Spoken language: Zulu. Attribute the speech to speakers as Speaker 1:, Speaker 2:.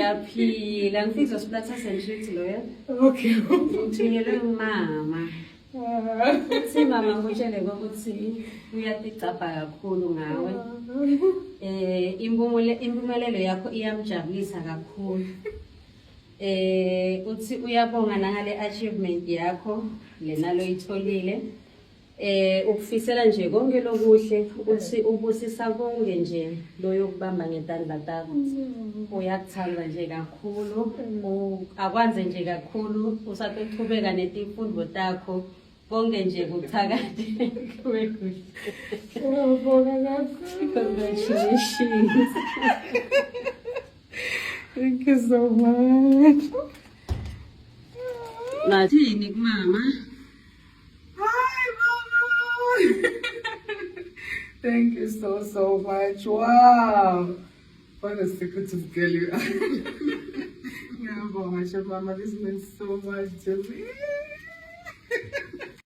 Speaker 1: Ngiyaphila ngifisa uzosiplatha sentrit loya.
Speaker 2: Okay.
Speaker 1: Ngithunyelwe umama. Uthi mama ngutshele ukuthi uyaticapha kakhulu ngawe. Impumelelo yakho iyamjabulisa kakhulu. Uthi uyabonga nangale achievement yakho lena loyitholile. Ukufisela nje konke lokuhle uthi ubusisa konke nje loyokubamba ngetandla takho. Uyakuthanda nje kakhulu, akwanze nje kakhulu usaqhubeka netifundo takho. Konke nje kuthakade kube kuhle. Congratulations.
Speaker 2: Thank you so much.
Speaker 1: Nathini kumama?
Speaker 2: Hi, Mama. Thank you so much. Wow. What a secretive girl you are. Yeah, Mama, this means so much to me.